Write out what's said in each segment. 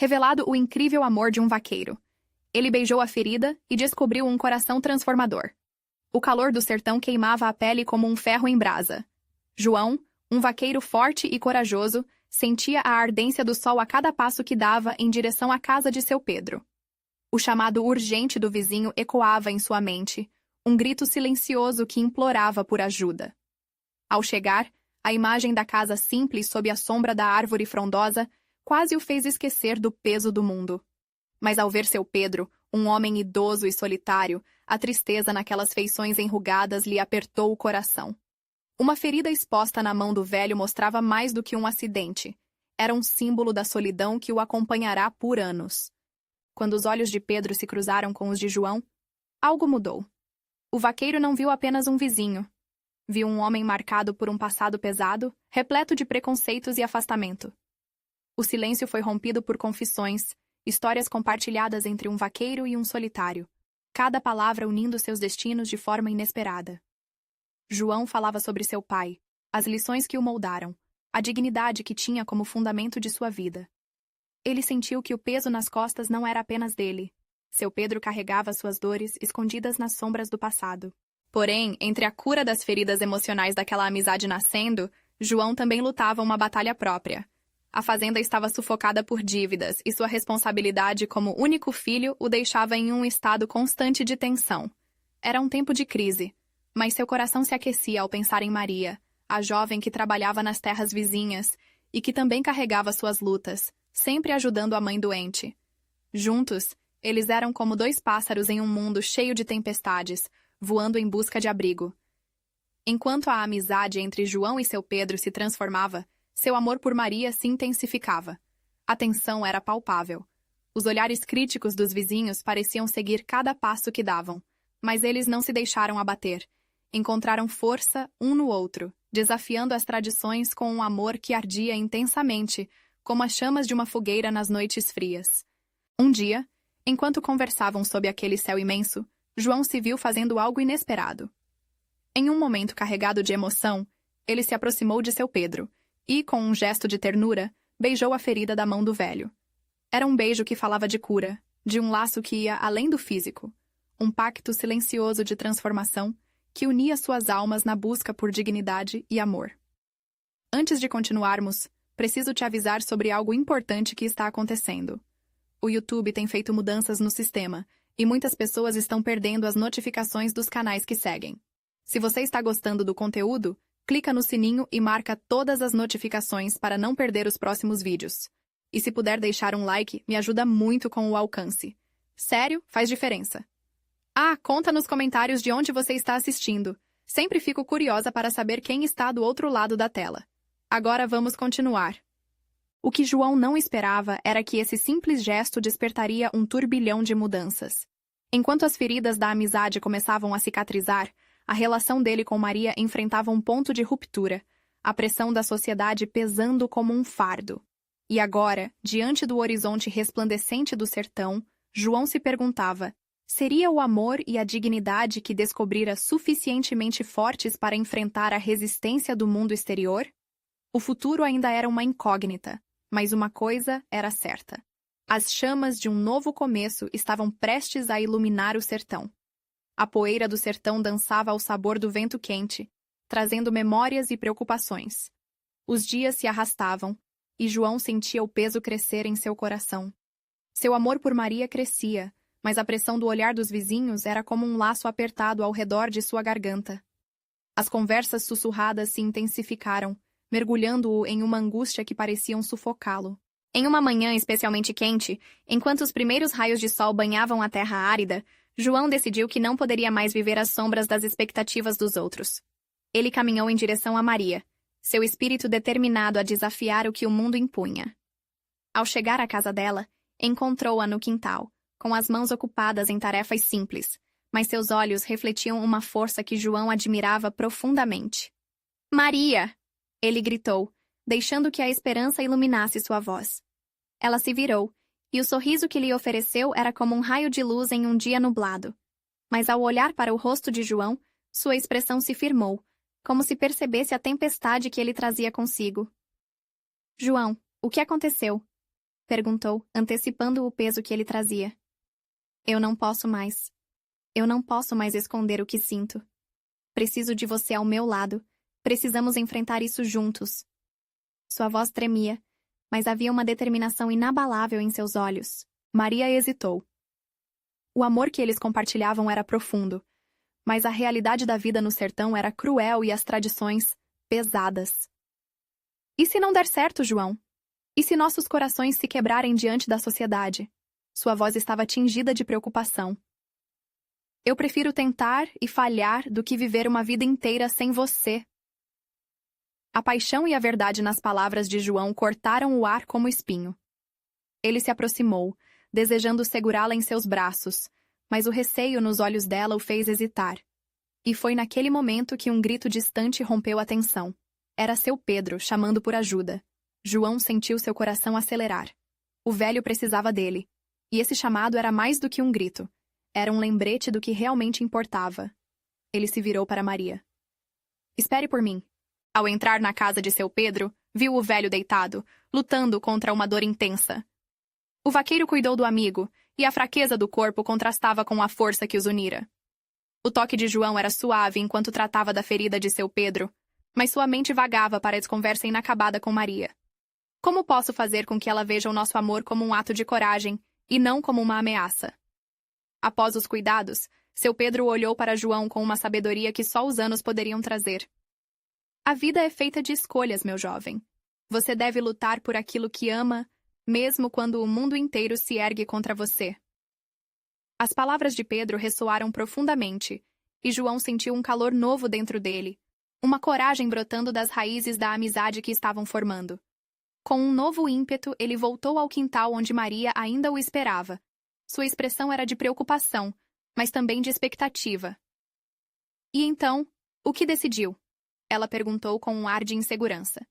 revelado o incrível amor de um vaqueiro. Ele beijou a ferida e descobriu um coração transformador. O calor do sertão queimava a pele como um ferro em brasa. João, um vaqueiro forte e corajoso, sentia a ardência do sol a cada passo que dava em direção à casa de seu Pedro. O chamado urgente do vizinho ecoava em sua mente, um grito silencioso que implorava por ajuda. Ao chegar, a imagem da casa simples sob a sombra da árvore frondosa quase o fez esquecer do peso do mundo. Mas ao ver seu Pedro, um homem idoso e solitário, a tristeza naquelas feições enrugadas lhe apertou o coração. Uma ferida exposta na mão do velho mostrava mais do que um acidente. Era um símbolo da solidão que o acompanhará por anos. Quando os olhos de Pedro se cruzaram com os de João, algo mudou. O vaqueiro não viu apenas um vizinho. Viu um homem marcado por um passado pesado, repleto de preconceitos e afastamento. O silêncio foi rompido por confissões, histórias compartilhadas entre um vaqueiro e um solitário, cada palavra unindo seus destinos de forma inesperada. João falava sobre seu pai, as lições que o moldaram, a dignidade que tinha como fundamento de sua vida. Ele sentiu que o peso nas costas não era apenas dele. Seu Pedro carregava suas dores escondidas nas sombras do passado. Porém, entre a cura das feridas emocionais daquela amizade nascendo, João também lutava uma batalha própria. A fazenda estava sufocada por dívidas e sua responsabilidade como único filho o deixava em um estado constante de tensão. Era um tempo de crise, mas seu coração se aquecia ao pensar em Maria, a jovem que trabalhava nas terras vizinhas e que também carregava suas lutas, sempre ajudando a mãe doente. Juntos, eles eram como dois pássaros em um mundo cheio de tempestades, voando em busca de abrigo. Enquanto a amizade entre João e seu Pedro se transformava, seu amor por Maria se intensificava. A tensão era palpável. Os olhares críticos dos vizinhos pareciam seguir cada passo que davam, mas eles não se deixaram abater. Encontraram força um no outro, desafiando as tradições com um amor que ardia intensamente, como as chamas de uma fogueira nas noites frias. Um dia, enquanto conversavam sob aquele céu imenso, João se viu fazendo algo inesperado. Em um momento carregado de emoção, ele se aproximou de seu Pedro e, com um gesto de ternura, beijou a ferida da mão do velho. Era um beijo que falava de cura, de um laço que ia além do físico, um pacto silencioso de transformação que unia suas almas na busca por dignidade e amor. Antes de continuarmos, preciso te avisar sobre algo importante que está acontecendo. O YouTube tem feito mudanças no sistema, e muitas pessoas estão perdendo as notificações dos canais que seguem. Se você está gostando do conteúdo, clica no sininho e marca todas as notificações para não perder os próximos vídeos. E se puder deixar um like, me ajuda muito com o alcance. Sério, faz diferença. Conta nos comentários de onde você está assistindo. Sempre fico curiosa para saber quem está do outro lado da tela. Agora vamos continuar. O que João não esperava era que esse simples gesto despertaria um turbilhão de mudanças. Enquanto as feridas da amizade começavam a cicatrizar, a relação dele com Maria enfrentava um ponto de ruptura, a pressão da sociedade pesando como um fardo. E agora, diante do horizonte resplandecente do sertão, João se perguntava: seria o amor e a dignidade que descobrira suficientemente fortes para enfrentar a resistência do mundo exterior? O futuro ainda era uma incógnita, mas uma coisa era certa. As chamas de um novo começo estavam prestes a iluminar o sertão. A poeira do sertão dançava ao sabor do vento quente, trazendo memórias e preocupações. Os dias se arrastavam, e João sentia o peso crescer em seu coração. Seu amor por Maria crescia, mas a pressão do olhar dos vizinhos era como um laço apertado ao redor de sua garganta. As conversas sussurradas se intensificaram, mergulhando-o em uma angústia que pareciam sufocá-lo. Em uma manhã especialmente quente, enquanto os primeiros raios de sol banhavam a terra árida, João decidiu que não poderia mais viver às sombras das expectativas dos outros. Ele caminhou em direção a Maria, seu espírito determinado a desafiar o que o mundo impunha. Ao chegar à casa dela, encontrou-a no quintal, com as mãos ocupadas em tarefas simples, mas seus olhos refletiam uma força que João admirava profundamente. "Maria!" ele gritou, deixando que a esperança iluminasse sua voz. Ela se virou, e o sorriso que lhe ofereceu era como um raio de luz em um dia nublado. Mas ao olhar para o rosto de João, sua expressão se firmou, como se percebesse a tempestade que ele trazia consigo. "João, o que aconteceu?" Perguntou, antecipando o peso que ele trazia. Eu não posso mais. Eu não posso mais esconder o que sinto. Preciso de você ao meu lado. Precisamos enfrentar isso juntos. Sua voz tremia, mas havia uma determinação inabalável em seus olhos. Maria hesitou. O amor que eles compartilhavam era profundo, mas a realidade da vida no sertão era cruel e as tradições pesadas. E se não der certo, João? E se nossos corações se quebrarem diante da sociedade? Sua voz estava tingida de preocupação. Eu prefiro tentar e falhar do que viver uma vida inteira sem você. A paixão e a verdade nas palavras de João cortaram o ar como espinho. Ele se aproximou, desejando segurá-la em seus braços, mas o receio nos olhos dela o fez hesitar. E foi naquele momento que um grito distante rompeu a tensão. Era seu Pedro, chamando por ajuda. João sentiu seu coração acelerar. O velho precisava dele. E esse chamado era mais do que um grito. Era um lembrete do que realmente importava. Ele se virou para Maria. Espere por mim. Ao entrar na casa de seu Pedro, viu o velho deitado, lutando contra uma dor intensa. O vaqueiro cuidou do amigo, e a fraqueza do corpo contrastava com a força que os unira. O toque de João era suave enquanto tratava da ferida de seu Pedro, mas sua mente vagava para a desconversa inacabada com Maria. Como posso fazer com que ela veja o nosso amor como um ato de coragem, e não como uma ameaça? Após os cuidados, seu Pedro olhou para João com uma sabedoria que só os anos poderiam trazer. A vida é feita de escolhas, meu jovem. Você deve lutar por aquilo que ama, mesmo quando o mundo inteiro se ergue contra você. As palavras de Pedro ressoaram profundamente, e João sentiu um calor novo dentro dele, uma coragem brotando das raízes da amizade que estavam formando. Com um novo ímpeto, ele voltou ao quintal onde Maria ainda o esperava. Sua expressão era de preocupação, mas também de expectativa. E então, o que decidiu? Ela perguntou com um ar de insegurança.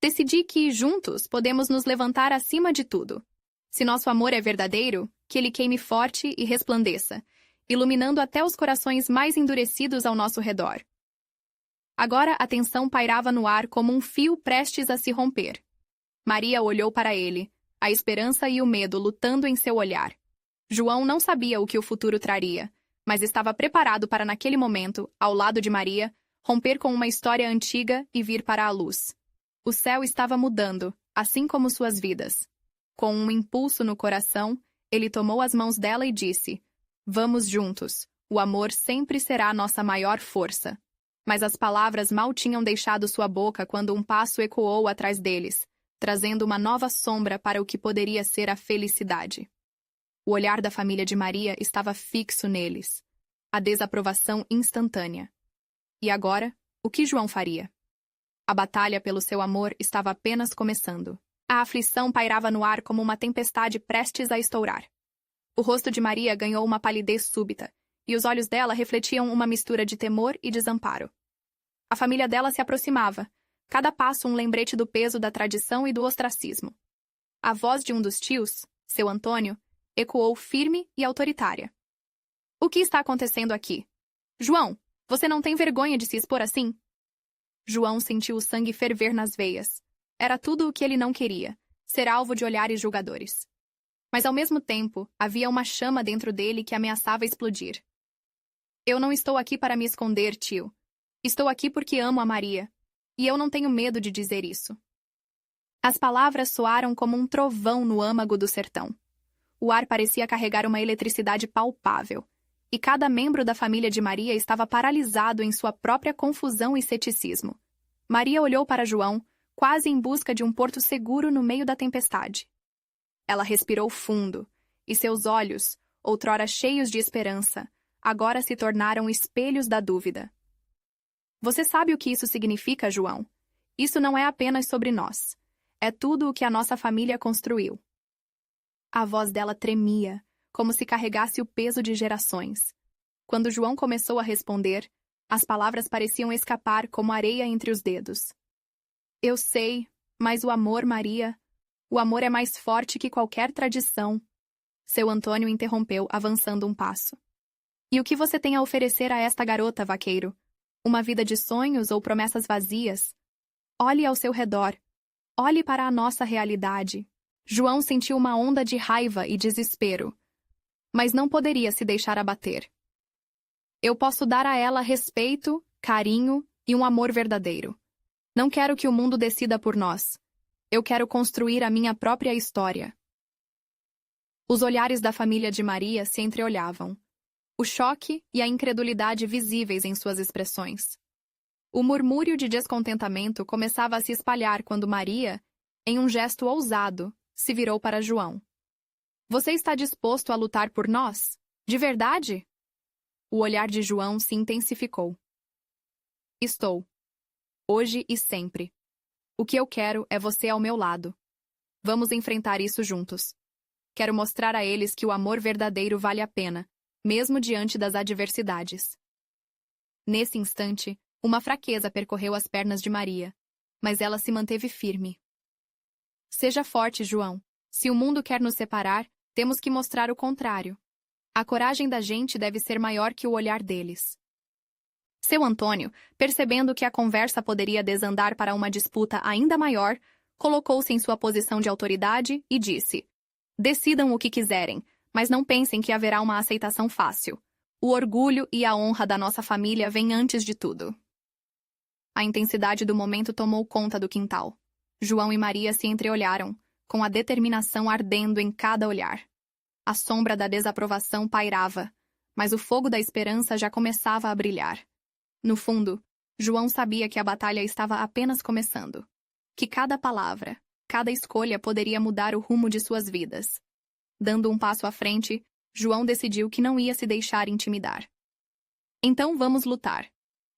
Decidi que, juntos, podemos nos levantar acima de tudo. Se nosso amor é verdadeiro, que ele queime forte e resplandeça, iluminando até os corações mais endurecidos ao nosso redor. Agora a tensão pairava no ar como um fio prestes a se romper. Maria olhou para ele, a esperança e o medo lutando em seu olhar. João não sabia o que o futuro traria, mas estava preparado para, naquele momento, ao lado de Maria, romper com uma história antiga e vir para a luz. O céu estava mudando, assim como suas vidas. Com um impulso no coração, ele tomou as mãos dela e disse: Vamos juntos, o amor sempre será nossa maior força. Mas as palavras mal tinham deixado sua boca quando um passo ecoou atrás deles, trazendo uma nova sombra para o que poderia ser a felicidade. O olhar da família de Maria estava fixo neles. A desaprovação instantânea. E agora, o que João faria? A batalha pelo seu amor estava apenas começando. A aflição pairava no ar como uma tempestade prestes a estourar. O rosto de Maria ganhou uma palidez súbita, e os olhos dela refletiam uma mistura de temor e desamparo. A família dela se aproximava, cada passo um lembrete do peso da tradição e do ostracismo. A voz de um dos tios, seu Antônio, ecoou firme e autoritária. O que está acontecendo aqui? João, você não tem vergonha de se expor assim? João sentiu o sangue ferver nas veias. Era tudo o que ele não queria, ser alvo de olhares julgadores. Mas ao mesmo tempo, havia uma chama dentro dele que ameaçava explodir. Eu não estou aqui para me esconder, tio. Estou aqui porque amo a Maria. E eu não tenho medo de dizer isso. As palavras soaram como um trovão no âmago do sertão. O ar parecia carregar uma eletricidade palpável, e cada membro da família de Maria estava paralisado em sua própria confusão e ceticismo. Maria olhou para João, quase em busca de um porto seguro no meio da tempestade. Ela respirou fundo, e seus olhos, outrora cheios de esperança, agora se tornaram espelhos da dúvida. Você sabe o que isso significa, João? Isso não é apenas sobre nós. É tudo o que a nossa família construiu. A voz dela tremia, como se carregasse o peso de gerações. Quando João começou a responder, as palavras pareciam escapar como areia entre os dedos. Eu sei, mas o amor, Maria, o amor é mais forte que qualquer tradição. Seu Antônio interrompeu, avançando um passo. E o que você tem a oferecer a esta garota, vaqueiro? Uma vida de sonhos ou promessas vazias? Olhe ao seu redor. Olhe para a nossa realidade. João sentiu uma onda de raiva e desespero, mas não poderia se deixar abater. Eu posso dar a ela respeito, carinho e um amor verdadeiro. Não quero que o mundo decida por nós. Eu quero construir a minha própria história. Os olhares da família de Maria se entreolhavam, o choque e a incredulidade visíveis em suas expressões. O murmúrio de descontentamento começava a se espalhar quando Maria, em um gesto ousado, se virou para João. Você está disposto a lutar por nós? De verdade? O olhar de João se intensificou. Estou. Hoje e sempre. O que eu quero é você ao meu lado. Vamos enfrentar isso juntos. Quero mostrar a eles que o amor verdadeiro vale a pena, mesmo diante das adversidades. Nesse instante, uma fraqueza percorreu as pernas de Maria, mas ela se manteve firme. Seja forte, João. Se o mundo quer nos separar, temos que mostrar o contrário. A coragem da gente deve ser maior que o olhar deles. Seu Antônio, percebendo que a conversa poderia desandar para uma disputa ainda maior, colocou-se em sua posição de autoridade e disse: decidam o que quiserem, mas não pensem que haverá uma aceitação fácil. O orgulho e a honra da nossa família vêm antes de tudo. A intensidade do momento tomou conta do quintal. João e Maria se entreolharam, com a determinação ardendo em cada olhar. A sombra da desaprovação pairava, mas o fogo da esperança já começava a brilhar. No fundo, João sabia que a batalha estava apenas começando. Que cada palavra, cada escolha poderia mudar o rumo de suas vidas. Dando um passo à frente, João decidiu que não ia se deixar intimidar. Então vamos lutar.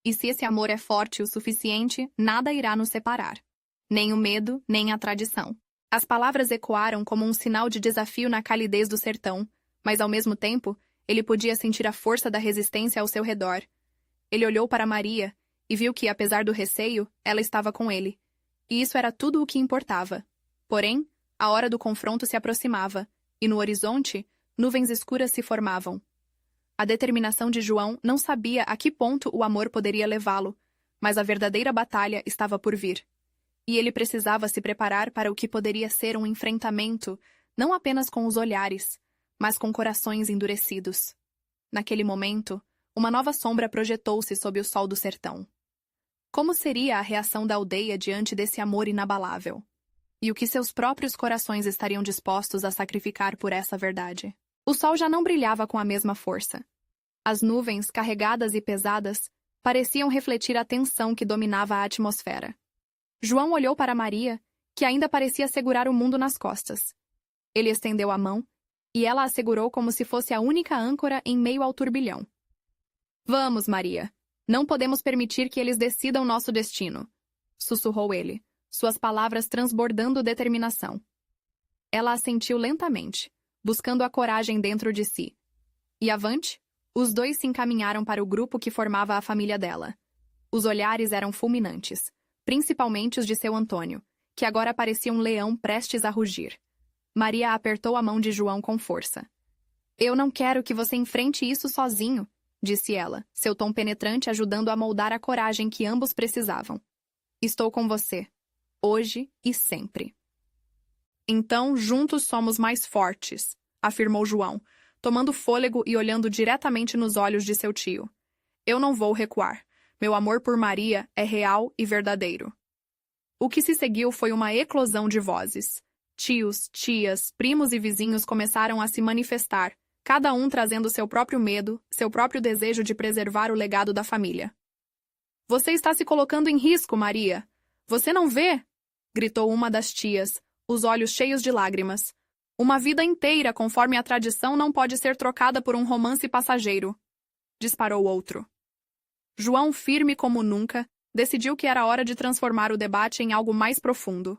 E se esse amor é forte o suficiente, nada irá nos separar. Nem o medo, nem a tradição. As palavras ecoaram como um sinal de desafio na calidez do sertão, mas ao mesmo tempo, ele podia sentir a força da resistência ao seu redor. Ele olhou para Maria e viu que, apesar do receio, ela estava com ele. E isso era tudo o que importava. Porém, a hora do confronto se aproximava, e no horizonte, nuvens escuras se formavam. A determinação de João não sabia a que ponto o amor poderia levá-lo, mas a verdadeira batalha estava por vir. E ele precisava se preparar para o que poderia ser um enfrentamento, não apenas com os olhares, mas com corações endurecidos. Naquele momento, uma nova sombra projetou-se sob o sol do sertão. Como seria a reação da aldeia diante desse amor inabalável? E o que seus próprios corações estariam dispostos a sacrificar por essa verdade? O sol já não brilhava com a mesma força. As nuvens, carregadas e pesadas, pareciam refletir a tensão que dominava a atmosfera. João olhou para Maria, que ainda parecia segurar o mundo nas costas. Ele estendeu a mão, e ela a segurou como se fosse a única âncora em meio ao turbilhão. Vamos, Maria. Não podemos permitir que eles decidam nosso destino, sussurrou ele, suas palavras transbordando determinação. Ela assentiu lentamente, buscando a coragem dentro de si. E avante, os dois se encaminharam para o grupo que formava a família dela. Os olhares eram fulminantes, principalmente os de seu Antônio, que agora parecia um leão prestes a rugir. Maria apertou a mão de João com força. Eu não quero que você enfrente isso sozinho, disse ela, seu tom penetrante ajudando a moldar a coragem que ambos precisavam. Estou com você, hoje e sempre. Então, juntos somos mais fortes, afirmou João, tomando fôlego e olhando diretamente nos olhos de seu tio. Eu não vou recuar. Meu amor por Maria é real e verdadeiro. O que se seguiu foi uma eclosão de vozes. Tios, tias, primos e vizinhos começaram a se manifestar, cada um trazendo seu próprio medo, seu próprio desejo de preservar o legado da família. Você está se colocando em risco, Maria. Você não vê? Gritou uma das tias, os olhos cheios de lágrimas. Uma vida inteira, conforme a tradição, não pode ser trocada por um romance passageiro. Disparou outro. João, firme como nunca, decidiu que era hora de transformar o debate em algo mais profundo.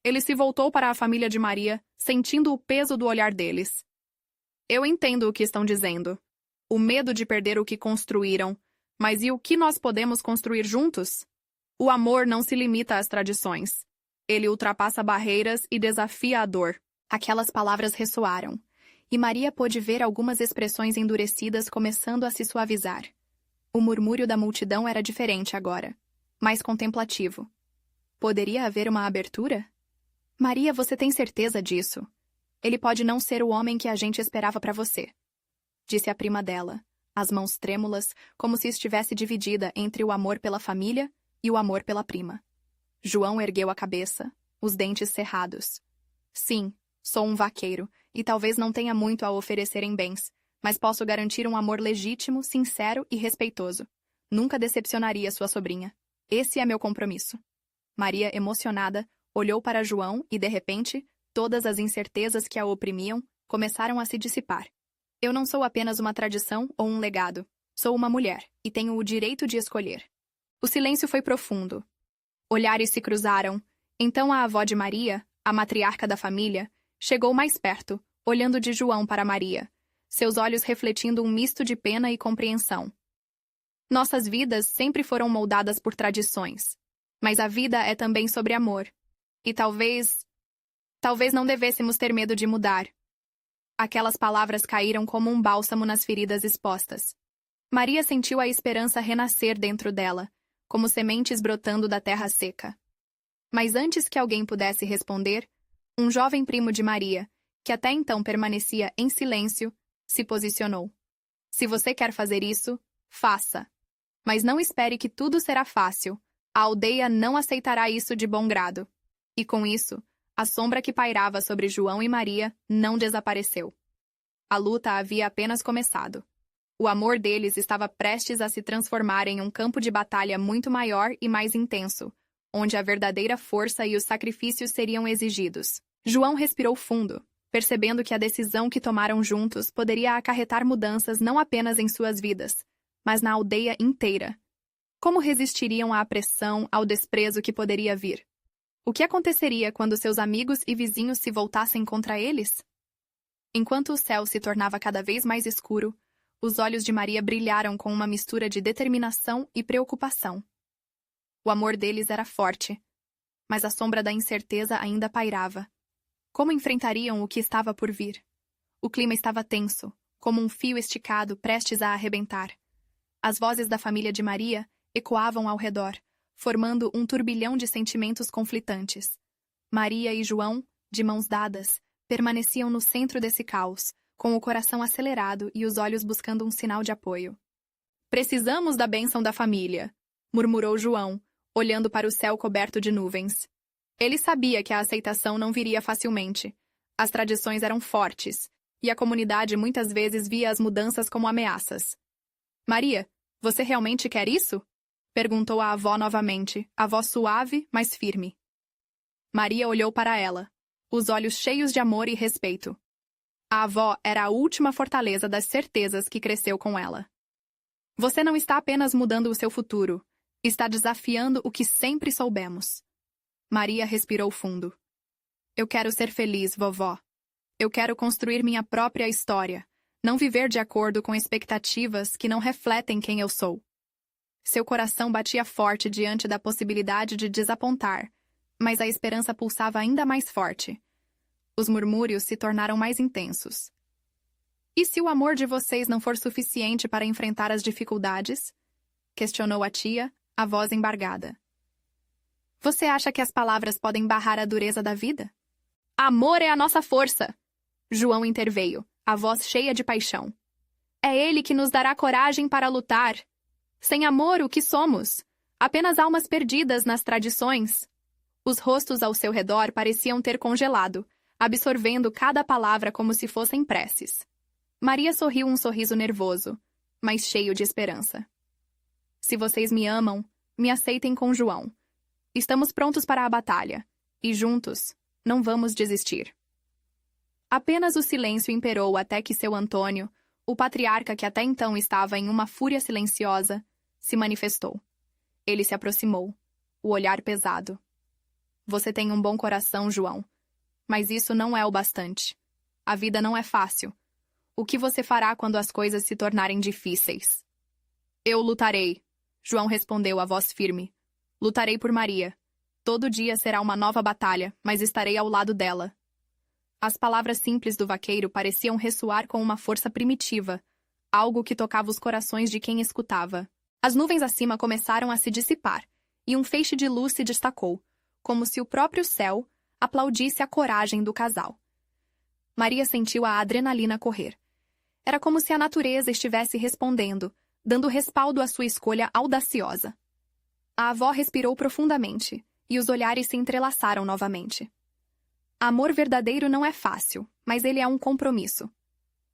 Ele se voltou para a família de Maria, sentindo o peso do olhar deles. Eu entendo o que estão dizendo. O medo de perder o que construíram. Mas e o que nós podemos construir juntos? O amor não se limita às tradições. Ele ultrapassa barreiras e desafia a dor. Aquelas palavras ressoaram, e Maria pôde ver algumas expressões endurecidas começando a se suavizar. O murmúrio da multidão era diferente agora, mais contemplativo. Poderia haver uma abertura? Maria, você tem certeza disso? Ele pode não ser o homem que a gente esperava para você, disse a prima dela, as mãos trêmulas, como se estivesse dividida entre o amor pela família e o amor pela prima. João ergueu a cabeça, os dentes cerrados. Sim, sou um vaqueiro, e talvez não tenha muito a oferecer em bens, mas posso garantir um amor legítimo, sincero e respeitoso. Nunca decepcionaria sua sobrinha. Esse é meu compromisso. Maria, emocionada, olhou para João e, de repente, todas as incertezas que a oprimiam começaram a se dissipar. Eu não sou apenas uma tradição ou um legado. Sou uma mulher, e tenho o direito de escolher. O silêncio foi profundo. Olhares se cruzaram. Então a avó de Maria, a matriarca da família, chegou mais perto, olhando de João para Maria, seus olhos refletindo um misto de pena e compreensão. Nossas vidas sempre foram moldadas por tradições, mas a vida é também sobre amor. E talvez não devêssemos ter medo de mudar. Aquelas palavras caíram como um bálsamo nas feridas expostas. Maria sentiu a esperança renascer dentro dela, como sementes brotando da terra seca. Mas antes que alguém pudesse responder, um jovem primo de Maria, que até então permanecia em silêncio, se posicionou. Se você quer fazer isso, faça. Mas não espere que tudo será fácil. A aldeia não aceitará isso de bom grado. E com isso, a sombra que pairava sobre João e Maria não desapareceu. A luta havia apenas começado. O amor deles estava prestes a se transformar em um campo de batalha muito maior e mais intenso, onde a verdadeira força e os sacrifícios seriam exigidos. João respirou fundo, percebendo que a decisão que tomaram juntos poderia acarretar mudanças não apenas em suas vidas, mas na aldeia inteira. Como resistiriam à pressão, ao desprezo que poderia vir? O que aconteceria quando seus amigos e vizinhos se voltassem contra eles? Enquanto o céu se tornava cada vez mais escuro, os olhos de Maria brilharam com uma mistura de determinação e preocupação. O amor deles era forte, mas a sombra da incerteza ainda pairava. Como enfrentariam o que estava por vir? O clima estava tenso, como um fio esticado prestes a arrebentar. As vozes da família de Maria ecoavam ao redor, formando um turbilhão de sentimentos conflitantes. Maria e João, de mãos dadas, permaneciam no centro desse caos, com o coração acelerado e os olhos buscando um sinal de apoio. Precisamos da bênção da família, murmurou João, olhando para o céu coberto de nuvens. Ele sabia que a aceitação não viria facilmente. As tradições eram fortes, e a comunidade muitas vezes via as mudanças como ameaças. Maria, você realmente quer isso? Perguntou a avó novamente, a voz suave, mas firme. Maria olhou para ela, os olhos cheios de amor e respeito. A avó era a última fortaleza das certezas que cresceu com ela. Você não está apenas mudando o seu futuro, está desafiando o que sempre soubemos. Maria respirou fundo. Eu quero ser feliz, vovó. Eu quero construir minha própria história, não viver de acordo com expectativas que não refletem quem eu sou. Seu coração batia forte diante da possibilidade de desapontar, mas a esperança pulsava ainda mais forte. Os murmúrios se tornaram mais intensos. E se o amor de vocês não for suficiente para enfrentar as dificuldades? Questionou a tia, a voz embargada. Você acha que as palavras podem barrar a dureza da vida? Amor é a nossa força! João interveio, a voz cheia de paixão. É ele que nos dará coragem para lutar. Sem amor, o que somos? Apenas almas perdidas nas tradições. Os rostos ao seu redor pareciam ter congelado, absorvendo cada palavra como se fossem preces. Maria sorriu um sorriso nervoso, mas cheio de esperança. Se vocês me amam, me aceitem com João. Estamos prontos para a batalha, e juntos, não vamos desistir. Apenas o silêncio imperou até que seu Antônio, o patriarca que até então estava em uma fúria silenciosa, se manifestou. Ele se aproximou, o olhar pesado. Você tem um bom coração, João, mas isso não é o bastante. A vida não é fácil. O que você fará quando as coisas se tornarem difíceis? Eu lutarei, João respondeu a voz firme. Lutarei por Maria. Todo dia será uma nova batalha, mas estarei ao lado dela. As palavras simples do vaqueiro pareciam ressoar com uma força primitiva, algo que tocava os corações de quem escutava. As nuvens acima começaram a se dissipar, e um feixe de luz se destacou, como se o próprio céu, aplaudisse a coragem do casal. Maria sentiu a adrenalina correr. Era como se a natureza estivesse respondendo, dando respaldo à sua escolha audaciosa. A avó respirou profundamente, e os olhares se entrelaçaram novamente. Amor verdadeiro não é fácil, mas ele é um compromisso.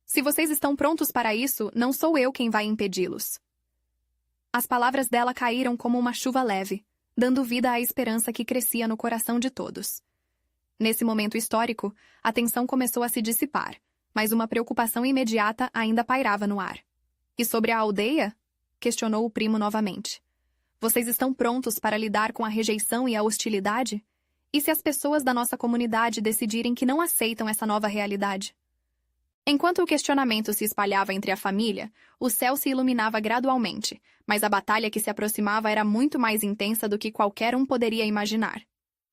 Se vocês estão prontos para isso, não sou eu quem vai impedi-los. As palavras dela caíram como uma chuva leve, dando vida à esperança que crescia no coração de todos. Nesse momento histórico, a tensão começou a se dissipar, mas uma preocupação imediata ainda pairava no ar. E sobre a aldeia? Questionou o primo novamente. Vocês estão prontos para lidar com a rejeição e a hostilidade? E se as pessoas da nossa comunidade decidirem que não aceitam essa nova realidade? Enquanto o questionamento se espalhava entre a família, o céu se iluminava gradualmente, mas a batalha que se aproximava era muito mais intensa do que qualquer um poderia imaginar.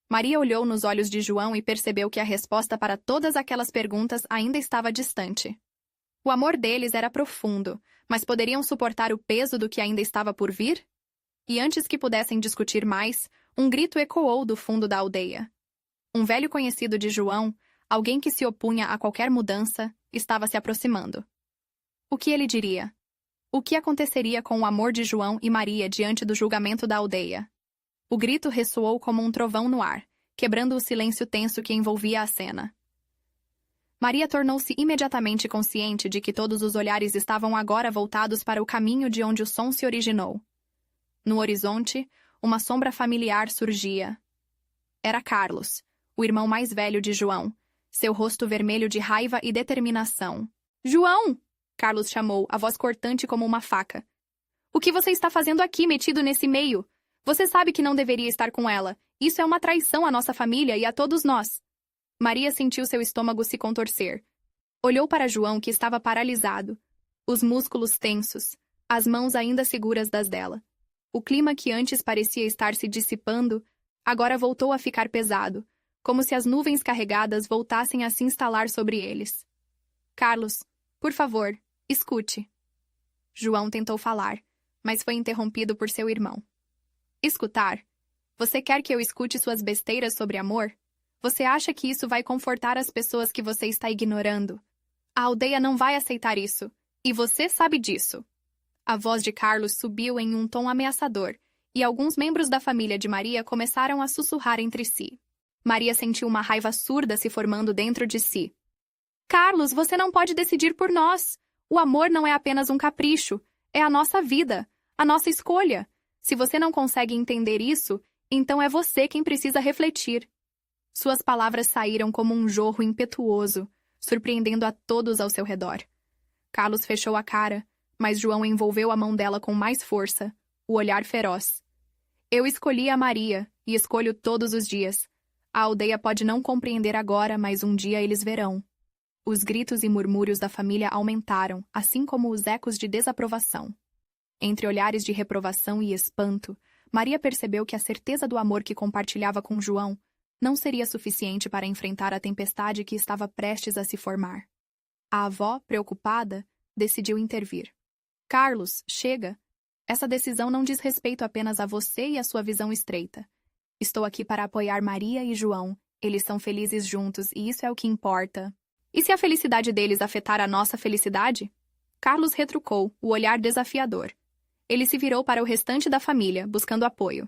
Maria olhou nos olhos de João e percebeu que a resposta para todas aquelas perguntas ainda estava distante. O amor deles era profundo, mas poderiam suportar o peso do que ainda estava por vir? E antes que pudessem discutir mais, um grito ecoou do fundo da aldeia. Um velho conhecido de João, alguém que se opunha a qualquer mudança, estava se aproximando. O que ele diria? O que aconteceria com o amor de João e Maria diante do julgamento da aldeia? O grito ressoou como um trovão no ar, quebrando o silêncio tenso que envolvia a cena. Maria tornou-se imediatamente consciente de que todos os olhares estavam agora voltados para o caminho de onde o som se originou. No horizonte, uma sombra familiar surgia. Era Carlos, o irmão mais velho de João, seu rosto vermelho de raiva e determinação. João! Carlos chamou, a voz cortante como uma faca. O que você está fazendo aqui, metido nesse meio? Você sabe que não deveria estar com ela. Isso é uma traição à nossa família e a todos nós. Maria sentiu seu estômago se contorcer. Olhou para João, que estava paralisado, os músculos tensos, as mãos ainda seguras das dela. O clima que antes parecia estar se dissipando, agora voltou a ficar pesado, como se as nuvens carregadas voltassem a se instalar sobre eles. Carlos, por favor, escute. João tentou falar, mas foi interrompido por seu irmão. Escutar? Você quer que eu escute suas besteiras sobre amor? Você acha que isso vai confortar as pessoas que você está ignorando? A aldeia não vai aceitar isso, e você sabe disso. A voz de Carlos subiu em um tom ameaçador, e alguns membros da família de Maria começaram a sussurrar entre si. Maria sentiu uma raiva surda se formando dentro de si. Carlos, você não pode decidir por nós. O amor não é apenas um capricho, é a nossa vida, a nossa escolha. Se você não consegue entender isso, então é você quem precisa refletir. Suas palavras saíram como um jorro impetuoso, surpreendendo a todos ao seu redor. Carlos fechou a cara, mas João envolveu a mão dela com mais força, o olhar feroz. Eu escolhi a Maria, e escolho todos os dias. A aldeia pode não compreender agora, mas um dia eles verão. Os gritos e murmúrios da família aumentaram, assim como os ecos de desaprovação. Entre olhares de reprovação e espanto, Maria percebeu que a certeza do amor que compartilhava com João não seria suficiente para enfrentar a tempestade que estava prestes a se formar. A avó, preocupada, decidiu intervir. Carlos, chega! Essa decisão não diz respeito apenas a você e a sua visão estreita. Estou aqui para apoiar Maria e João. Eles são felizes juntos e isso é o que importa. E se a felicidade deles afetar a nossa felicidade? Carlos retrucou, o olhar desafiador. Ele se virou para o restante da família, buscando apoio.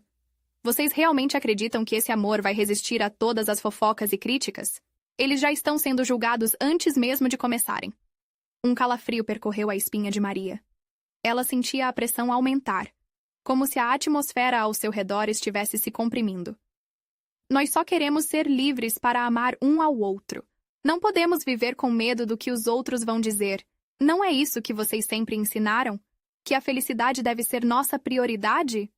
Vocês realmente acreditam que esse amor vai resistir a todas as fofocas e críticas? Eles já estão sendo julgados antes mesmo de começarem. Um calafrio percorreu a espinha de Maria. Ela sentia a pressão aumentar, como se a atmosfera ao seu redor estivesse se comprimindo. Nós só queremos ser livres para amar um ao outro. Não podemos viver com medo do que os outros vão dizer. Não é isso que vocês sempre ensinaram? Que a felicidade deve ser nossa prioridade?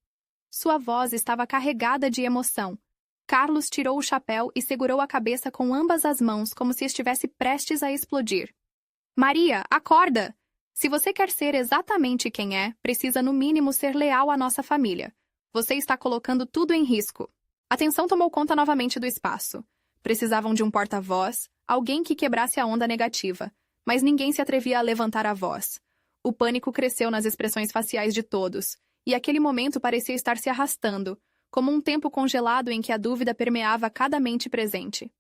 Sua voz estava carregada de emoção. Carlos tirou o chapéu e segurou a cabeça com ambas as mãos como se estivesse prestes a explodir. Maria, acorda! Se você quer ser exatamente quem é, precisa no mínimo ser leal à nossa família. Você está colocando tudo em risco. A tensão tomou conta novamente do espaço. Precisavam de um porta-voz, alguém que quebrasse a onda negativa, mas ninguém se atrevia a levantar a voz. O pânico cresceu nas expressões faciais de todos, e aquele momento parecia estar se arrastando, como um tempo congelado em que a dúvida permeava cada mente presente.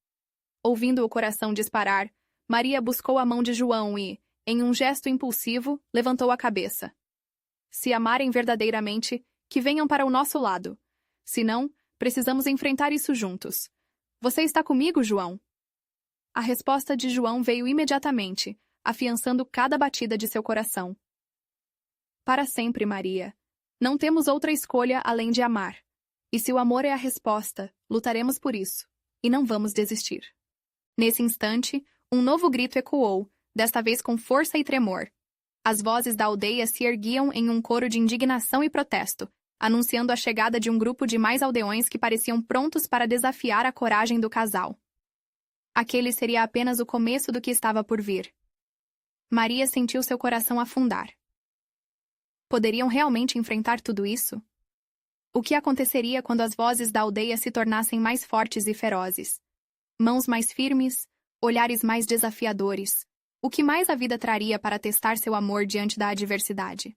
Ouvindo o coração disparar, Maria buscou a mão de João e, em um gesto impulsivo, levantou a cabeça. Se amarem verdadeiramente, que venham para o nosso lado. Se não, precisamos enfrentar isso juntos. Você está comigo, João? A resposta de João veio imediatamente, afiançando cada batida de seu coração. Para sempre, Maria. Não temos outra escolha além de amar. E se o amor é a resposta, lutaremos por isso. E não vamos desistir. Nesse instante, um novo grito ecoou, desta vez com força e tremor. As vozes da aldeia se erguiam em um coro de indignação e protesto, anunciando a chegada de um grupo de mais aldeões que pareciam prontos para desafiar a coragem do casal. Aquele seria apenas o começo do que estava por vir. Maria sentiu seu coração afundar. Poderiam realmente enfrentar tudo isso? O que aconteceria quando as vozes da aldeia se tornassem mais fortes e ferozes? Mãos mais firmes, olhares mais desafiadores. O que mais a vida traria para testar seu amor diante da adversidade?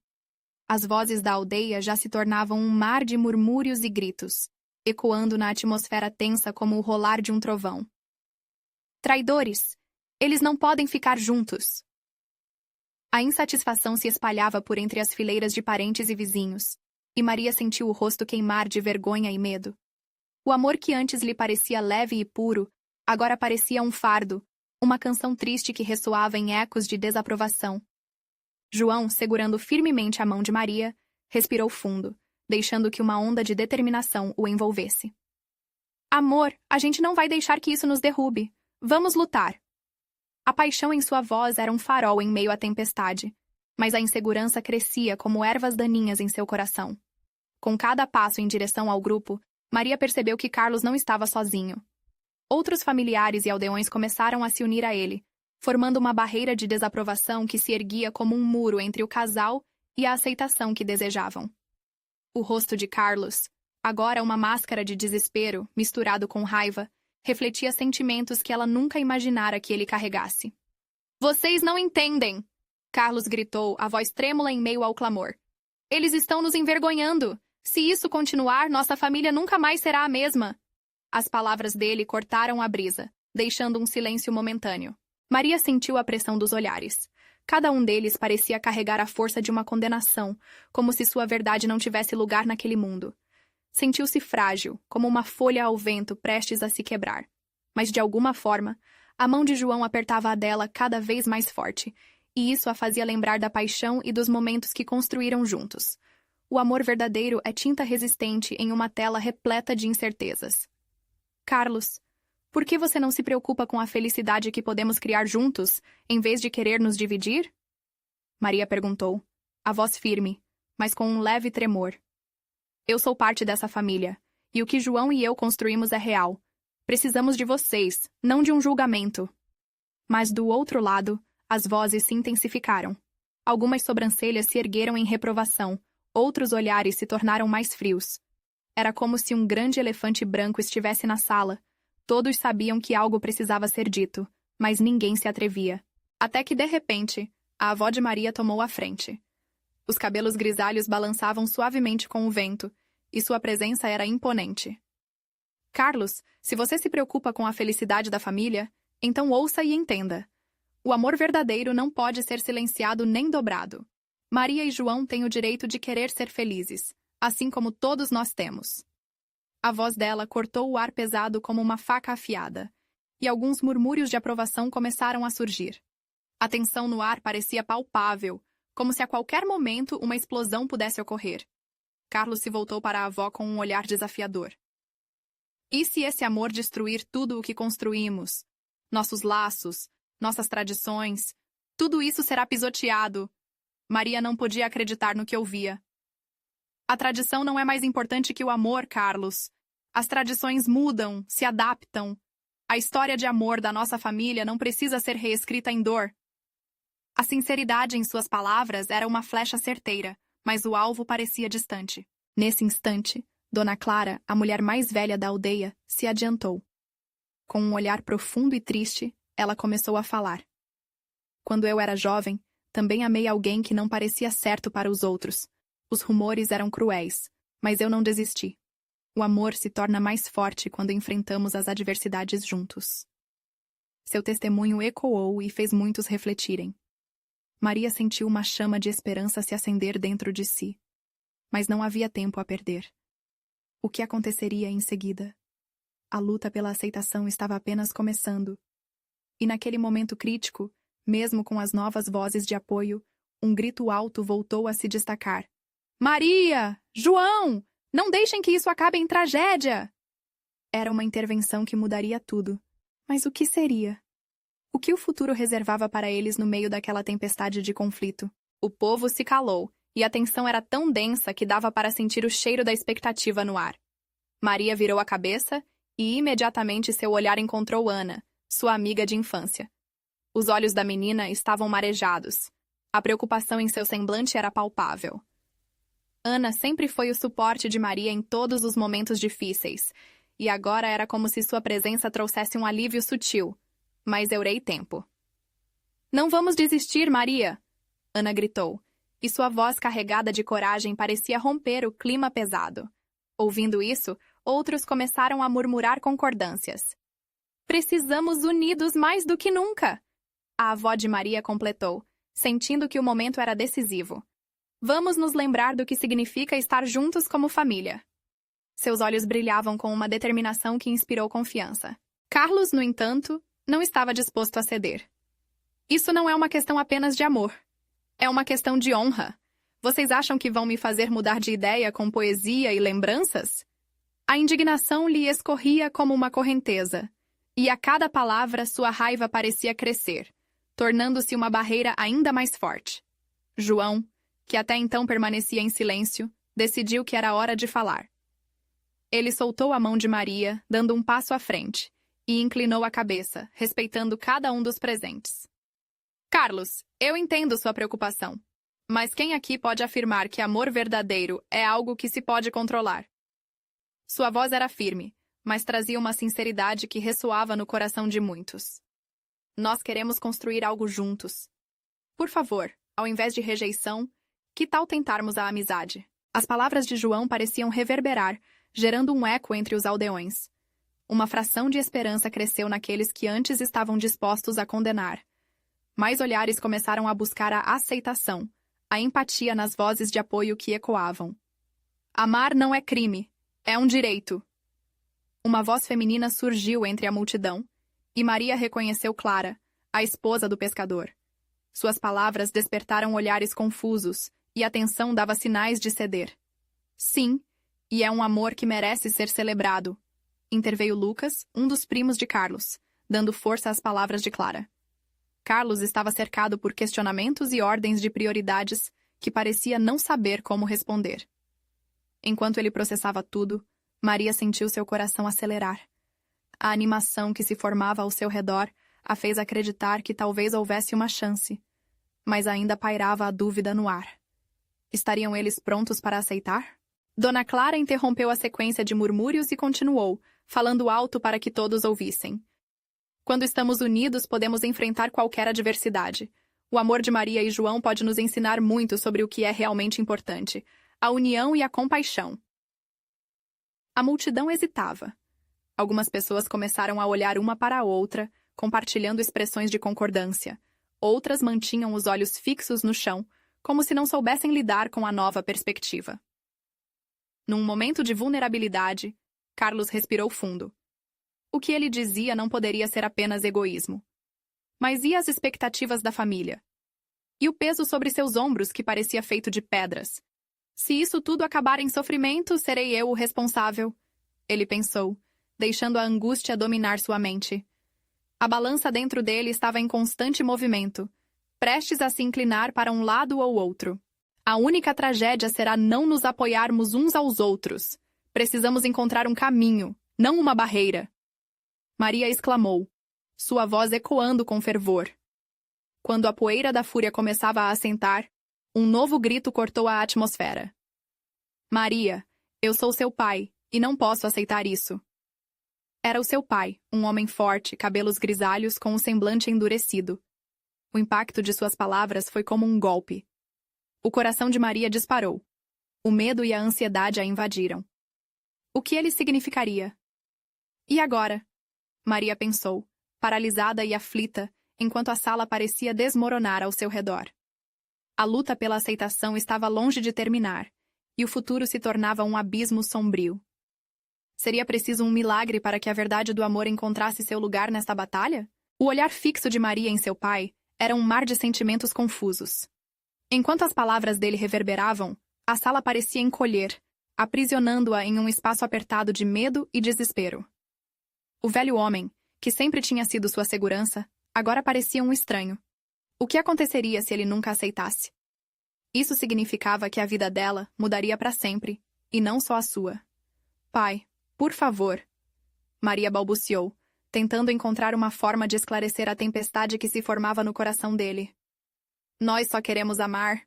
As vozes da aldeia já se tornavam um mar de murmúrios e gritos, ecoando na atmosfera tensa como o rolar de um trovão. Traidores! Eles não podem ficar juntos! A insatisfação se espalhava por entre as fileiras de parentes e vizinhos, e Maria sentiu o rosto queimar de vergonha e medo. O amor que antes lhe parecia leve e puro, agora parecia um fardo, uma canção triste que ressoava em ecos de desaprovação. João, segurando firmemente a mão de Maria, respirou fundo, deixando que uma onda de determinação o envolvesse. Amor, a gente não vai deixar que isso nos derrube. Vamos lutar. A paixão em sua voz era um farol em meio à tempestade, mas a insegurança crescia como ervas daninhas em seu coração. Com cada passo em direção ao grupo, Maria percebeu que Carlos não estava sozinho. Outros familiares e aldeões começaram a se unir a ele, formando uma barreira de desaprovação que se erguia como um muro entre o casal e a aceitação que desejavam. O rosto de Carlos, agora uma máscara de desespero misturado com raiva, refletia sentimentos que ela nunca imaginara que ele carregasse. Vocês não entendem! Carlos gritou, a voz trêmula em meio ao clamor. Eles estão nos envergonhando! Se isso continuar, nossa família nunca mais será a mesma! As palavras dele cortaram a brisa, deixando um silêncio momentâneo. Maria sentiu a pressão dos olhares. Cada um deles parecia carregar a força de uma condenação, como se sua verdade não tivesse lugar naquele mundo. Sentiu-se frágil, como uma folha ao vento prestes a se quebrar. Mas, de alguma forma, a mão de João apertava a dela cada vez mais forte, e isso a fazia lembrar da paixão e dos momentos que construíram juntos. O amor verdadeiro é tinta resistente em uma tela repleta de incertezas. Carlos, por que você não se preocupa com a felicidade que podemos criar juntos, em vez de querer nos dividir? Maria perguntou, a voz firme, mas com um leve tremor. Eu sou parte dessa família, e o que João e eu construímos é real. Precisamos de vocês, não de um julgamento. Mas do outro lado, as vozes se intensificaram. Algumas sobrancelhas se ergueram em reprovação, outros olhares se tornaram mais frios. Era como se um grande elefante branco estivesse na sala. Todos sabiam que algo precisava ser dito, mas ninguém se atrevia. Até que, de repente, a avó de Maria tomou a frente. Os cabelos grisalhos balançavam suavemente com o vento, e sua presença era imponente. Carlos, se você se preocupa com a felicidade da família, então ouça e entenda. O amor verdadeiro não pode ser silenciado nem dobrado. Maria e João têm o direito de querer ser felizes, assim como todos nós temos. A voz dela cortou o ar pesado como uma faca afiada, e alguns murmúrios de aprovação começaram a surgir. A tensão no ar parecia palpável, como se a qualquer momento uma explosão pudesse ocorrer. Carlos se voltou para a avó com um olhar desafiador. E se esse amor destruir tudo o que construímos? Nossos laços, nossas tradições, tudo isso será pisoteado. Maria não podia acreditar no que ouvia. A tradição não é mais importante que o amor, Carlos. As tradições mudam, se adaptam. A história de amor da nossa família não precisa ser reescrita em dor. A sinceridade em suas palavras era uma flecha certeira, mas o alvo parecia distante. Nesse instante, Dona Clara, a mulher mais velha da aldeia, se adiantou. Com um olhar profundo e triste, ela começou a falar. Quando eu era jovem, também amei alguém que não parecia certo para os outros. Os rumores eram cruéis, mas eu não desisti. O amor se torna mais forte quando enfrentamos as adversidades juntos. Seu testemunho ecoou e fez muitos refletirem. Maria sentiu uma chama de esperança se acender dentro de si. Mas não havia tempo a perder. O que aconteceria em seguida? A luta pela aceitação estava apenas começando. E naquele momento crítico, mesmo com as novas vozes de apoio, um grito alto voltou a se destacar. Maria! João! Não deixem que isso acabe em tragédia! Era uma intervenção que mudaria tudo. Mas o que seria? O que o futuro reservava para eles no meio daquela tempestade de conflito? O povo se calou, e a tensão era tão densa que dava para sentir o cheiro da expectativa no ar. Maria virou a cabeça e imediatamente seu olhar encontrou Ana, sua amiga de infância. Os olhos da menina estavam marejados. A preocupação em seu semblante era palpável. Ana sempre foi o suporte de Maria em todos os momentos difíceis, e agora era como se sua presença trouxesse um alívio sutil. Mas eurei tempo. Não vamos desistir, Maria! Ana gritou, e sua voz carregada de coragem parecia romper o clima pesado. Ouvindo isso, outros começaram a murmurar concordâncias. Precisamos unidos mais do que nunca! A avó de Maria completou, sentindo que o momento era decisivo. Vamos nos lembrar do que significa estar juntos como família. Seus olhos brilhavam com uma determinação que inspirou confiança. Carlos, no entanto, não estava disposto a ceder. Isso não é uma questão apenas de amor. É uma questão de honra. Vocês acham que vão me fazer mudar de ideia com poesia e lembranças? A indignação lhe escorria como uma correnteza, e a cada palavra sua raiva parecia crescer, tornando-se uma barreira ainda mais forte. João, que até então permanecia em silêncio, decidiu que era hora de falar. Ele soltou a mão de Maria, dando um passo à frente, e inclinou a cabeça, respeitando cada um dos presentes. Carlos, eu entendo sua preocupação, mas quem aqui pode afirmar que amor verdadeiro é algo que se pode controlar? Sua voz era firme, mas trazia uma sinceridade que ressoava no coração de muitos. Nós queremos construir algo juntos. Por favor, ao invés de rejeição, que tal tentarmos a amizade? As palavras de João pareciam reverberar, gerando um eco entre os aldeões. Uma fração de esperança cresceu naqueles que antes estavam dispostos a condenar. Mais olhares começaram a buscar a aceitação, a empatia nas vozes de apoio que ecoavam. Amar não é crime, é um direito. Uma voz feminina surgiu entre a multidão, e Maria reconheceu Clara, a esposa do pescador. Suas palavras despertaram olhares confusos, e a tensão dava sinais de ceder. Sim, e é um amor que merece ser celebrado. Interveio Lucas, um dos primos de Carlos, dando força às palavras de Clara. Carlos estava cercado por questionamentos e ordens de prioridades que parecia não saber como responder. Enquanto ele processava tudo, Maria sentiu seu coração acelerar. A animação que se formava ao seu redor a fez acreditar que talvez houvesse uma chance, mas ainda pairava a dúvida no ar. Estariam eles prontos para aceitar? Dona Clara interrompeu a sequência de murmúrios e continuou, falando alto para que todos ouvissem. Quando estamos unidos, podemos enfrentar qualquer adversidade. O amor de Maria e João pode nos ensinar muito sobre o que é realmente importante: a união e a compaixão. A multidão hesitava. Algumas pessoas começaram a olhar uma para a outra, compartilhando expressões de concordância. Outras mantinham os olhos fixos no chão, como se não soubessem lidar com a nova perspectiva. Num momento de vulnerabilidade, Carlos respirou fundo. O que ele dizia não poderia ser apenas egoísmo. Mas e as expectativas da família? E o peso sobre seus ombros que parecia feito de pedras? Se isso tudo acabar em sofrimento, serei eu o responsável, ele pensou, deixando a angústia dominar sua mente. A balança dentro dele estava em constante movimento, prestes a se inclinar para um lado ou outro. A única tragédia será não nos apoiarmos uns aos outros. Precisamos encontrar um caminho, não uma barreira. Maria exclamou, sua voz ecoando com fervor. Quando a poeira da fúria começava a assentar, um novo grito cortou a atmosfera. Maria, eu sou seu pai, e não posso aceitar isso. Era o seu pai, um homem forte, cabelos grisalhos com o semblante endurecido. O impacto de suas palavras foi como um golpe. O coração de Maria disparou. O medo e a ansiedade a invadiram. O que ele significaria? E agora? Maria pensou, paralisada e aflita, enquanto a sala parecia desmoronar ao seu redor. A luta pela aceitação estava longe de terminar, e o futuro se tornava um abismo sombrio. Seria preciso um milagre para que a verdade do amor encontrasse seu lugar nesta batalha? O olhar fixo de Maria em seu pai era um mar de sentimentos confusos. Enquanto as palavras dele reverberavam, a sala parecia encolher, aprisionando-a em um espaço apertado de medo e desespero. O velho homem, que sempre tinha sido sua segurança, agora parecia um estranho. O que aconteceria se ele nunca aceitasse? Isso significava que a vida dela mudaria para sempre, e não só a sua. Pai, por favor. Maria balbuciou, tentando encontrar uma forma de esclarecer a tempestade que se formava no coração dele. Nós só queremos amar.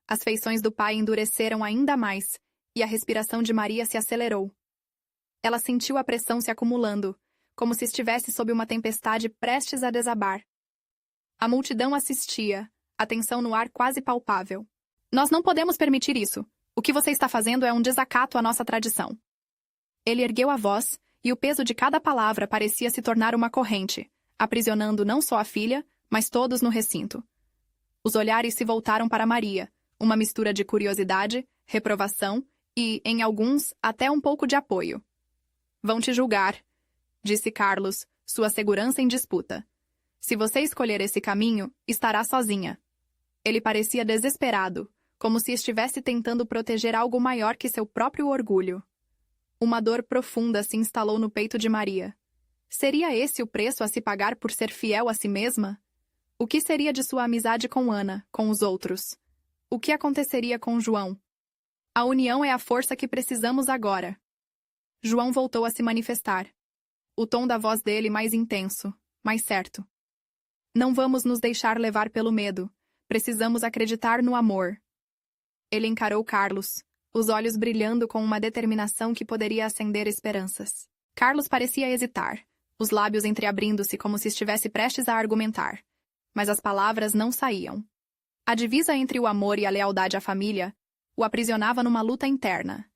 As feições do pai endureceram ainda mais, e a respiração de Maria se acelerou. Ela sentiu a pressão se acumulando, como se estivesse sob uma tempestade prestes a desabar. A multidão assistia, a tensão no ar quase palpável. Nós não podemos permitir isso. O que você está fazendo é um desacato à nossa tradição. Ele ergueu a voz, e o peso de cada palavra parecia se tornar uma corrente, aprisionando não só a filha, mas todos no recinto. Os olhares se voltaram para Maria, uma mistura de curiosidade, reprovação e, em alguns, até um pouco de apoio. Vão te julgar, disse Carlos, sua segurança em disputa. Se você escolher esse caminho, estará sozinha. Ele parecia desesperado, como se estivesse tentando proteger algo maior que seu próprio orgulho. Uma dor profunda se instalou no peito de Maria. Seria esse o preço a se pagar por ser fiel a si mesma? O que seria de sua amizade com Ana, com os outros? O que aconteceria com João? A união é a força que precisamos agora. João voltou a se manifestar. O tom da voz dele mais intenso, mais certo. Não vamos nos deixar levar pelo medo. Precisamos acreditar no amor. Ele encarou Carlos, os olhos brilhando com uma determinação que poderia acender esperanças. Carlos parecia hesitar, os lábios entreabrindo-se como se estivesse prestes a argumentar. Mas as palavras não saíam. A divisa entre o amor e a lealdade à família o aprisionava numa luta interna.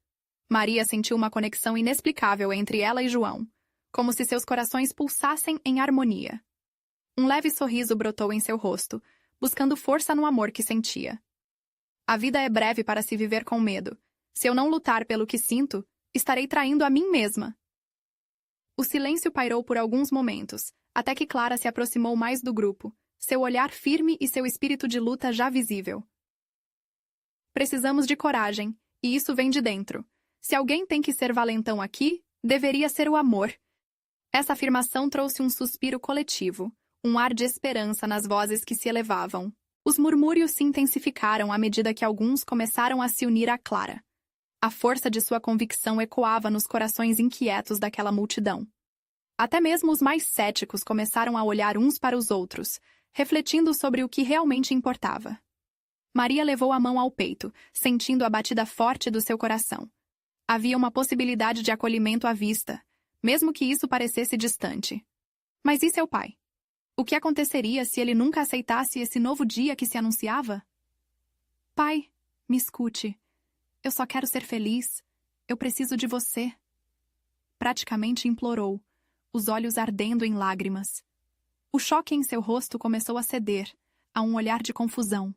Maria sentiu uma conexão inexplicável entre ela e João, como se seus corações pulsassem em harmonia. Um leve sorriso brotou em seu rosto, buscando força no amor que sentia. A vida é breve para se viver com medo. Se eu não lutar pelo que sinto, estarei traindo a mim mesma. O silêncio pairou por alguns momentos, até que Clara se aproximou mais do grupo, seu olhar firme e seu espírito de luta já visível. Precisamos de coragem, e isso vem de dentro. Se alguém tem que ser valentão aqui, deveria ser o amor. Essa afirmação trouxe um suspiro coletivo, um ar de esperança nas vozes que se elevavam. Os murmúrios se intensificaram à medida que alguns começaram a se unir a Clara. A força de sua convicção ecoava nos corações inquietos daquela multidão. Até mesmo os mais céticos começaram a olhar uns para os outros, refletindo sobre o que realmente importava. Maria levou a mão ao peito, sentindo a batida forte do seu coração. Havia uma possibilidade de acolhimento à vista, mesmo que isso parecesse distante. Mas e seu pai? O que aconteceria se ele nunca aceitasse esse novo dia que se anunciava? Pai, me escute. Eu só quero ser feliz. Eu preciso de você. Praticamente implorou, os olhos ardendo em lágrimas. O choque em seu rosto começou a ceder, a um olhar de confusão.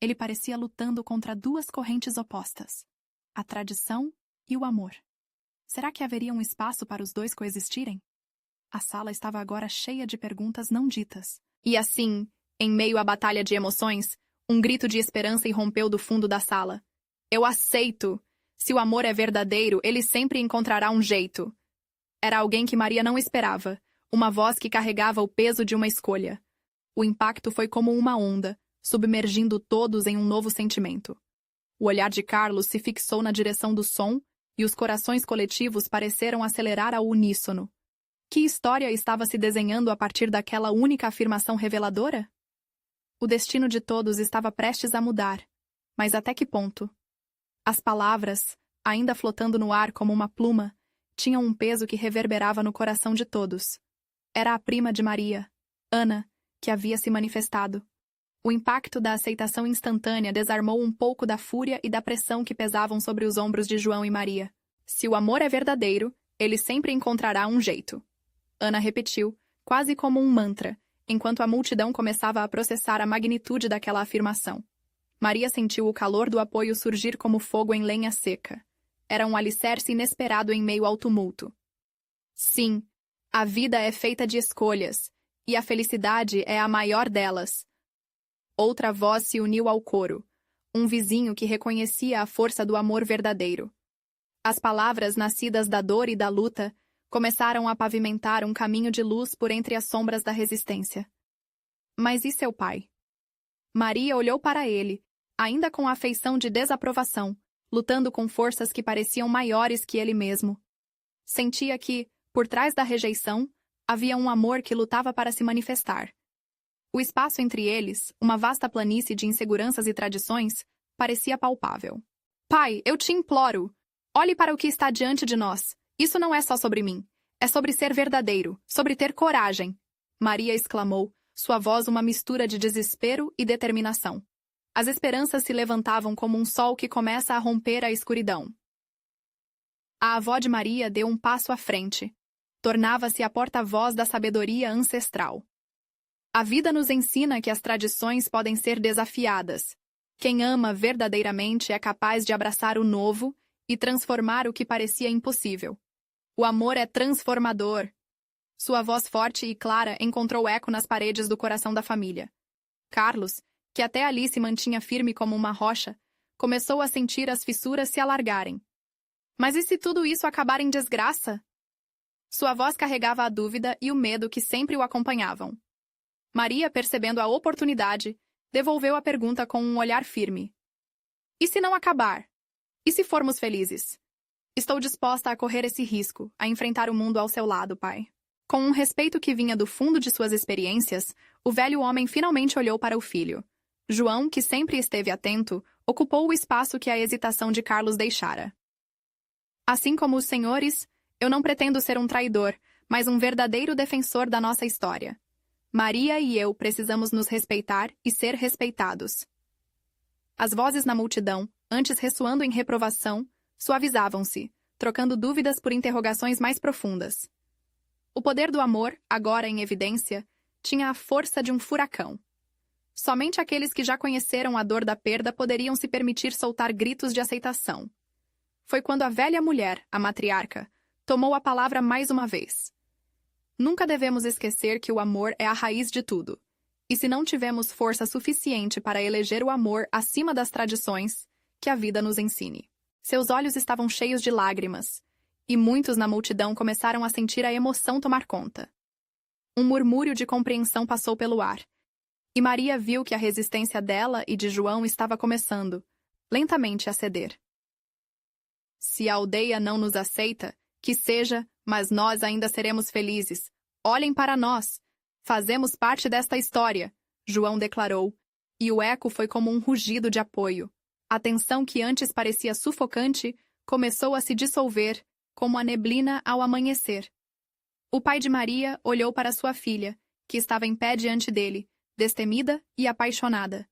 Ele parecia lutando contra duas correntes opostas, a tradição e o amor. Será que haveria um espaço para os dois coexistirem? A sala estava agora cheia de perguntas não ditas. E assim, em meio à batalha de emoções, um grito de esperança irrompeu do fundo da sala. Eu aceito! Se o amor é verdadeiro, ele sempre encontrará um jeito. Era alguém que Maria não esperava, uma voz que carregava o peso de uma escolha. O impacto foi como uma onda, submergindo todos em um novo sentimento. O olhar de Carlos se fixou na direção do som e os corações coletivos pareceram acelerar ao uníssono. Que história estava se desenhando a partir daquela única afirmação reveladora? O destino de todos estava prestes a mudar, mas até que ponto? As palavras, ainda flotando no ar como uma pluma, tinham um peso que reverberava no coração de todos. Era a prima de Maria, Ana, que havia se manifestado. O impacto da aceitação instantânea desarmou um pouco da fúria e da pressão que pesavam sobre os ombros de João e Maria. Se o amor é verdadeiro, ele sempre encontrará um jeito. Ana repetiu, quase como um mantra, enquanto a multidão começava a processar a magnitude daquela afirmação. Maria sentiu o calor do apoio surgir como fogo em lenha seca. Era um alicerce inesperado em meio ao tumulto. Sim, a vida é feita de escolhas, e a felicidade é a maior delas. Outra voz se uniu ao coro, um vizinho que reconhecia a força do amor verdadeiro. As palavras nascidas da dor e da luta começaram a pavimentar um caminho de luz por entre as sombras da resistência. Mas e seu pai? Maria olhou para ele, ainda com a afeição de desaprovação, lutando com forças que pareciam maiores que ele mesmo. Sentia que, por trás da rejeição, havia um amor que lutava para se manifestar. O espaço entre eles, uma vasta planície de inseguranças e tradições, parecia palpável. Pai, eu te imploro! Olhe para o que está diante de nós. Isso não é só sobre mim. É sobre ser verdadeiro, sobre ter coragem. Maria exclamou, sua voz uma mistura de desespero e determinação. As esperanças se levantavam como um sol que começa a romper a escuridão. A avó de Maria deu um passo à frente. Tornava-se a porta-voz da sabedoria ancestral. A vida nos ensina que as tradições podem ser desafiadas. Quem ama verdadeiramente é capaz de abraçar o novo e transformar o que parecia impossível. O amor é transformador. Sua voz forte e clara encontrou eco nas paredes do coração da família. Carlos, que até ali se mantinha firme como uma rocha, começou a sentir as fissuras se alargarem. Mas e se tudo isso acabar em desgraça? Sua voz carregava a dúvida e o medo que sempre o acompanhavam. Maria, percebendo a oportunidade, devolveu a pergunta com um olhar firme. E se não acabar? E se formos felizes? Estou disposta a correr esse risco, a enfrentar o mundo ao seu lado, pai. Com um respeito que vinha do fundo de suas experiências, o velho homem finalmente olhou para o filho. João, que sempre esteve atento, ocupou o espaço que a hesitação de Carlos deixara. Assim como os senhores, eu não pretendo ser um traidor, mas um verdadeiro defensor da nossa história. Maria e eu precisamos nos respeitar e ser respeitados. As vozes na multidão, antes ressoando em reprovação, suavizavam-se, trocando dúvidas por interrogações mais profundas. O poder do amor, agora em evidência, tinha a força de um furacão. Somente aqueles que já conheceram a dor da perda poderiam se permitir soltar gritos de aceitação. Foi quando a velha mulher, a matriarca, tomou a palavra mais uma vez. Nunca devemos esquecer que o amor é a raiz de tudo. E se não tivermos força suficiente para eleger o amor acima das tradições, que a vida nos ensine. Seus olhos estavam cheios de lágrimas, e muitos na multidão começaram a sentir a emoção tomar conta. Um murmúrio de compreensão passou pelo ar, e Maria viu que a resistência dela e de João estava começando, lentamente a ceder. Se a aldeia não nos aceita, que seja, mas nós ainda seremos felizes. Olhem para nós. Fazemos parte desta história, João declarou, e o eco foi como um rugido de apoio. A tensão que antes parecia sufocante começou a se dissolver, como a neblina ao amanhecer. O pai de Maria olhou para sua filha, que estava em pé diante dele, destemida e apaixonada.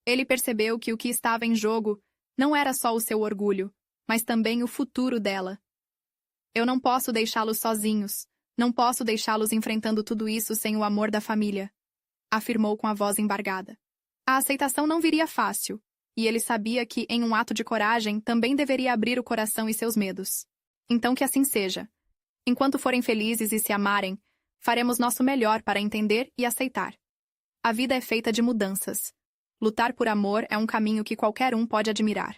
Ele percebeu que o que estava em jogo não era só o seu orgulho, mas também o futuro dela. Eu não posso deixá-los sozinhos, não posso deixá-los enfrentando tudo isso sem o amor da família, afirmou com a voz embargada. A aceitação não viria fácil, e ele sabia que, em um ato de coragem, também deveria abrir o coração e seus medos. Então que assim seja. Enquanto forem felizes e se amarem, faremos nosso melhor para entender e aceitar. A vida é feita de mudanças. Lutar por amor é um caminho que qualquer um pode admirar.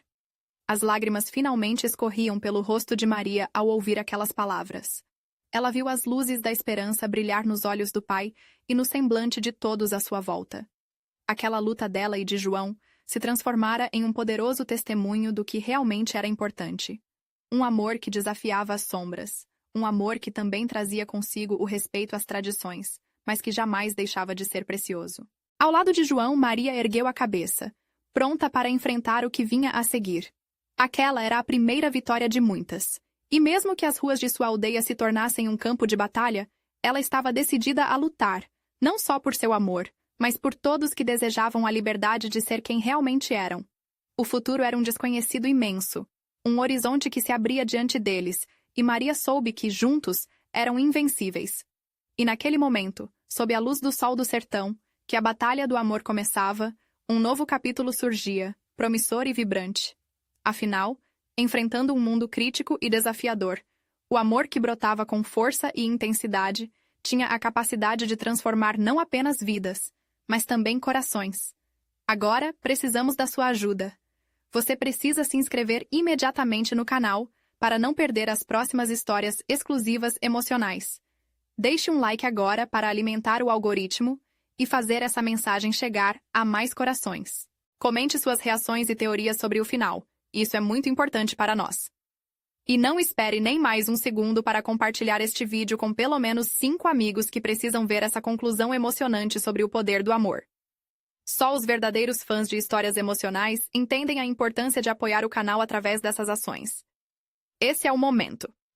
As lágrimas finalmente escorriam pelo rosto de Maria ao ouvir aquelas palavras. Ela viu as luzes da esperança brilhar nos olhos do pai e no semblante de todos à sua volta. Aquela luta dela e de João se transformara em um poderoso testemunho do que realmente era importante. Um amor que desafiava as sombras, um amor que também trazia consigo o respeito às tradições, mas que jamais deixava de ser precioso. Ao lado de João, Maria ergueu a cabeça, pronta para enfrentar o que vinha a seguir. Aquela era a primeira vitória de muitas. E mesmo que as ruas de sua aldeia se tornassem um campo de batalha, ela estava decidida a lutar, não só por seu amor, mas por todos que desejavam a liberdade de ser quem realmente eram. O futuro era um desconhecido imenso, um horizonte que se abria diante deles, e Maria soube que, juntos, eram invencíveis. E naquele momento, sob a luz do sol do sertão, que a batalha do amor começava, um novo capítulo surgia, promissor e vibrante. Afinal, enfrentando um mundo crítico e desafiador, o amor que brotava com força e intensidade tinha a capacidade de transformar não apenas vidas, mas também corações. Agora, precisamos da sua ajuda. Você precisa se inscrever imediatamente no canal para não perder as próximas histórias exclusivas emocionais. Deixe um like agora para alimentar o algoritmo e fazer essa mensagem chegar a mais corações. Comente suas reações e teorias sobre o final. Isso é muito importante para nós. E não espere nem mais um segundo para compartilhar este vídeo com pelo menos 5 amigos que precisam ver essa conclusão emocionante sobre o poder do amor. Só os verdadeiros fãs de histórias emocionais entendem a importância de apoiar o canal através dessas ações. Esse é o momento.